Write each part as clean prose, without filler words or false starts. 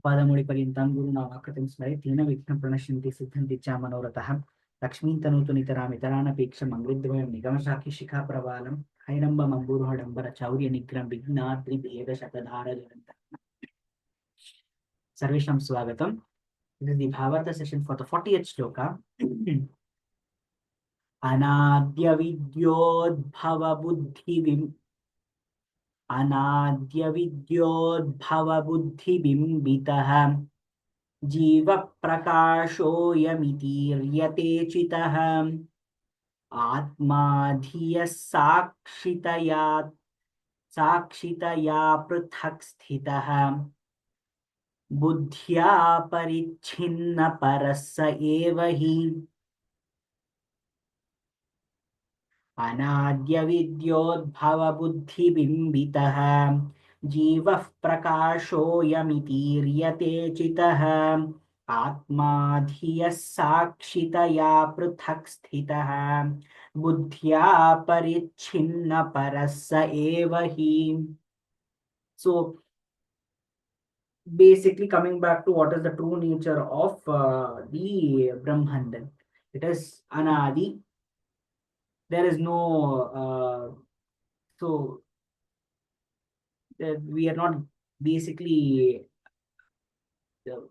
पादमूलिपर्यन्तां गुरुनामाकृतिं स्मरे तेन विघ्नं प्रणश्यन्ति सिद्धन्ति च मनोरथः लक्ष्मीं तनोतु नितरामितरानपेक्षं मङ्गलिद्वयं निगमशाखिशिखाप्रवालं हैरम्बमम्बुरुहडम्बरचौर्यनिग्रहं विघ्नाद्रिभेदशतधारजनन्तम् सर्वेषां स्वागतम्. This is the Bhāvārtha session for the 40th shloka. अनाद्यविद्योद्भवबुद्धिबिम्बितः जीवप्रकाशोऽयमितीर्यते चितः आत्मा धियः साक्षितया पृथक् स्थितः बुद्ध्या परिच्छिन्नपरः स एव हि अनाद्यविद्योद्भवबुद्धिबिम्बितः जीवः प्रकाशोऽयमितीर्यते चितः आत्मा धियः साक्षितया पृथक् स्थितः बुद्ध्या परिच्छिन्नपरः स एव हि. So basically coming back to what is the true nature of the Brahman, then it is anadi. There is no so we are not basically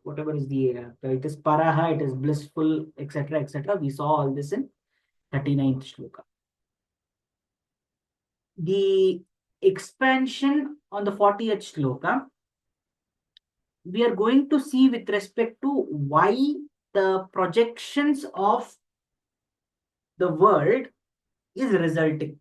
whatever is the it is paraha, it is blissful, etc., etc. We saw all this in 39th shloka. The expansion on the 40th shloka, we are going to see with respect to why the projections of the world is resulting.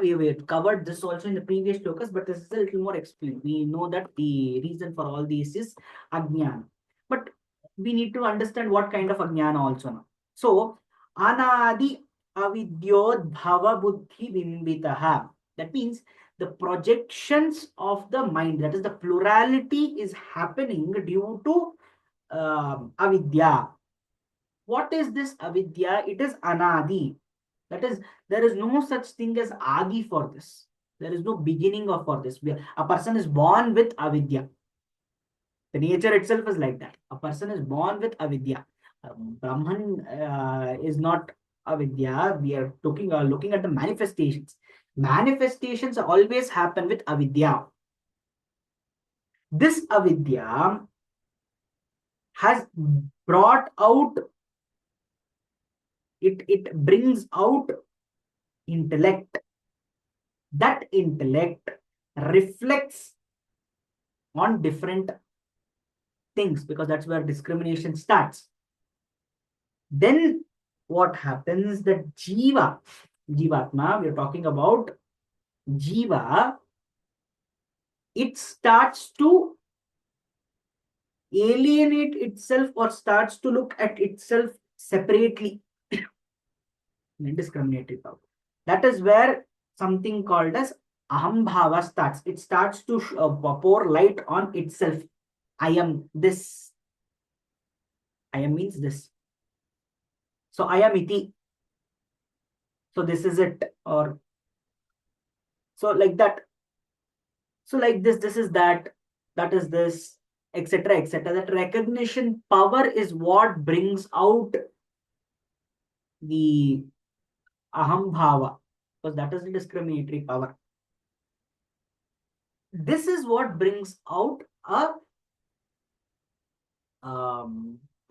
We have covered this also in the previous shlokas, but this is a little more explained. We know that the reason for all these is ajnana, but we need to understand what kind of ajnana also now. So, anadi avidyodbhava buddhi bimbitaha. That means the projections of the mind, that is the plurality, is happening due to avidya. What is this avidya? It is anadi. That is, there is no such thing as adi for this. There is no beginning of for this. A person is born with avidya. The nature itself is like that. A person is born with avidya. Brahman is not avidya. We are looking at the manifestations. Manifestations always happen with avidya. This avidya has brought out, it brings out intellect. That intellect reflects on different things, because that's where discrimination starts. Then what happens? That jivatma, we are talking about jiva, it starts to alienate itself or starts to look at itself separately. Indiscriminatory power. That is where something called as aham bhava starts. It starts to pour light on itself. I am this. I am means this. So I am iti. So this is it. Or so like that. So like this is that. That is this, etc., etc. That recognition power is what brings out the aham bhava, because that is the discriminatory power. This is what brings out a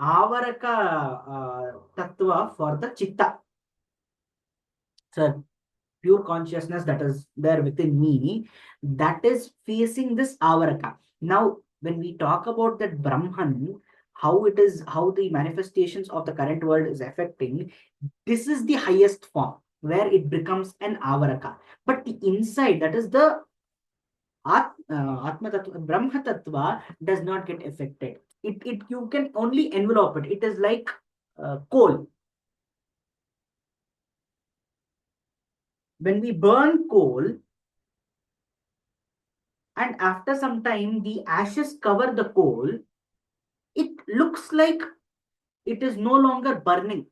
avaraka tattva for the chitta. So pure consciousness that is there within me, that is facing this avaraka. Now, when we talk about that Brahman, how the manifestations of the current world is affecting, this is the highest form where it becomes an avaraka. But the inside, that is the Atma Tattva, Brahma Tattva, does not get affected. You can only envelope it. It is like coal. When we burn coal, and after some time the ashes cover the coal, it looks like it is no longer burning,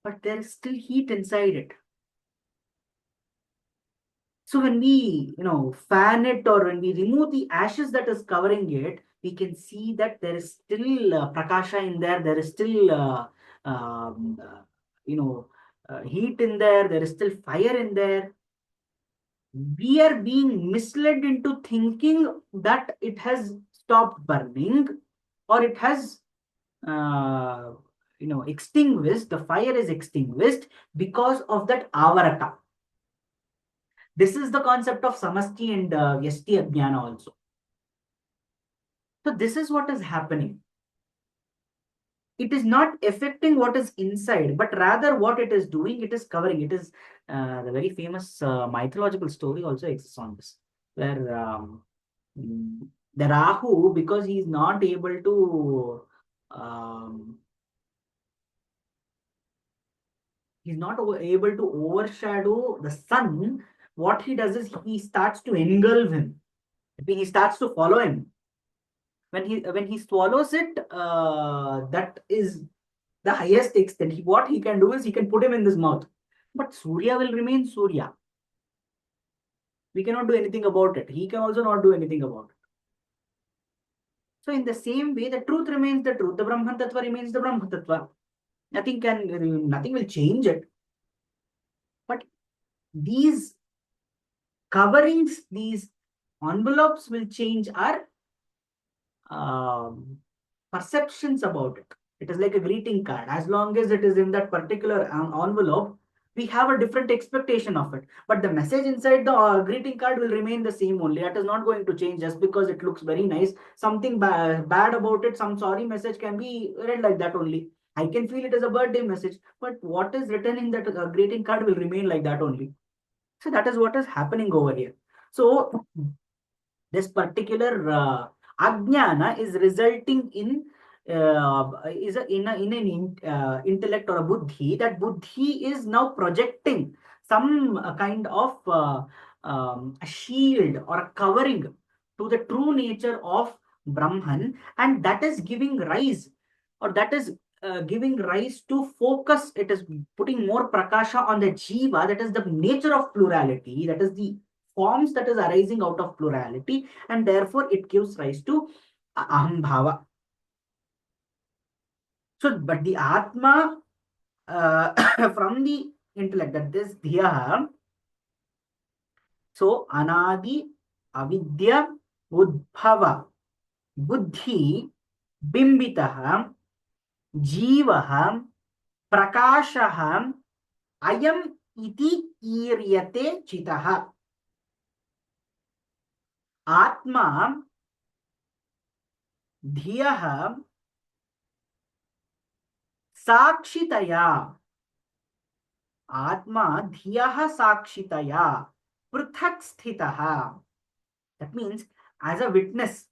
but there is still heat inside it. So when we fan it, or when we remove the ashes that is covering it, we can see that there is still prakasha in there. There is still heat in there. There is still fire in there. We are being misled into thinking that it has stopped burning, or it has extinguished. The fire is extinguished because of that avarata. This is the concept of samasti and vyasti ajnana also. So this is what is happening. It is not affecting what is inside, but rather what it is doing, it is covering. It is the very famous mythological story also exists on this, where the Rahu, because he is not able to he's not able to overshadow the sun. What he does is he starts to engulf him. He starts to follow him. When he swallows it, that is the highest extent. What he can do is he can put him in his mouth. But Surya will remain Surya. We cannot do anything about it. He can also not do anything about it. So in the same way, the truth remains the truth. The Brahman Tattva remains the Brahman Tattva. Nothing will change it. But these coverings, these envelopes will change our perceptions about it. It is like a greeting card. As long as it is in that particular envelope, we have a different expectation of it. But the message inside the greeting card will remain the same only. That is not going to change just because it looks very nice. Something bad about it, some sorry message can be read like that only. I can feel it as a birthday message, but what is written in that greeting card will remain like that only. So that is what is happening over here. So this particular ajnana is resulting in an intellect or a buddhi. That buddhi is now projecting some kind of a shield or a covering to the true nature of Brahman, and that is giving rise, or that is giving rise to focus. It is putting more prakasha on the jiva, that is the nature of plurality, that is the forms that is arising out of plurality, and therefore it gives rise to aham bhava. So, but the atma from the intellect, that is dhiya, so anadi, avidya, udbhava, buddhi, bimbitaha, jivaha, prakashaha, ayam iti iryate chitaha. Atma धियः साक्षितया, आत्मा धियः साक्षितया पृथक् स्थितः. That means as a witness,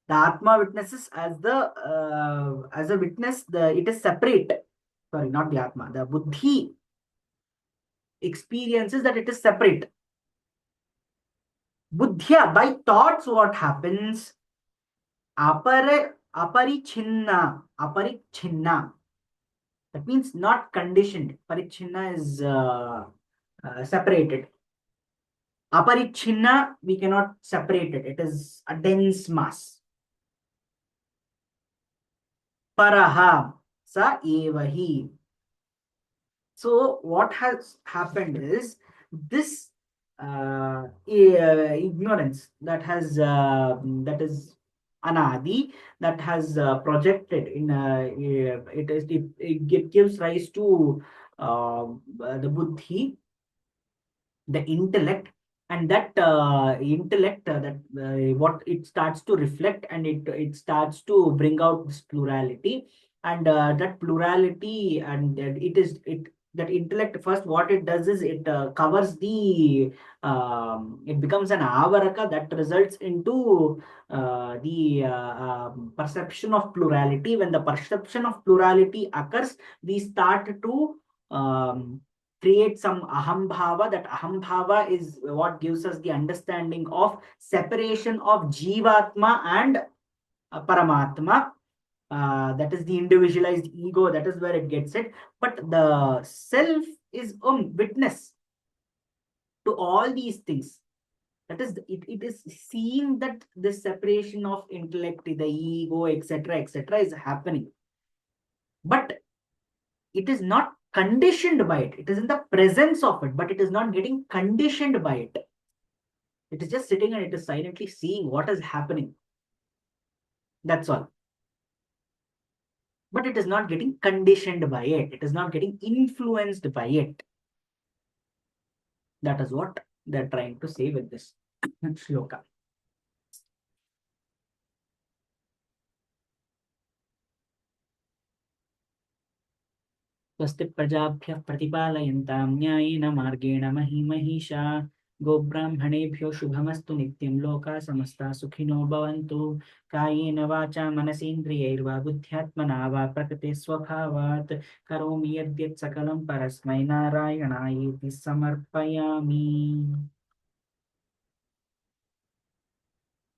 the atma witnesses as a witness. It is separate. Sorry, not the atma. The buddhi experiences that it is separate. Buddhya, by thoughts, what happens? Aparichinna. That means not conditioned. Parichinna is separated. Aparichinna, we cannot separate it. It is a dense mass. Paraha sa evahi. So what has happened is this ignorance that is anadi, that has projected in it gives rise to the buddhi, the intellect, and that intellect what it starts to reflect, and it starts to bring out this plurality, and that plurality, and that intellect, first what it does is it covers it becomes an avaraka that results into the perception of plurality. When the perception of plurality occurs, we start to create some aham bhava. That aham bhava is what gives us the understanding of separation of jivatma and paramatma. That is the individualized ego. That is where it gets it. But the self is witness to all these things. That is, it is seeing that this separation of intellect, the ego, etc., is happening. But it is not conditioned by it. It is in the presence of it, but it is not getting conditioned by it. It is just sitting and it is silently seeing what is happening. That's all. But it is not getting conditioned by it. It is not getting influenced by it. That is what they're trying to say with this shloka. स्वस्ति प्रजाभ्यः प्रतिपालयन्तां न्यायेन मार्गेण महीमहीषा गोब्राह्मणेभ्यो शुभमस्तु नित्यं लोकाः समस्ताः सुखिनो भवन्तु कायेन वाचा मनसेन्द्रियैर्वा बुद्ध्यात्मना वा प्रकृते स्वभावात् करोमि यद्यत् सकलं परस्मै नारायणायेति समर्पयामि.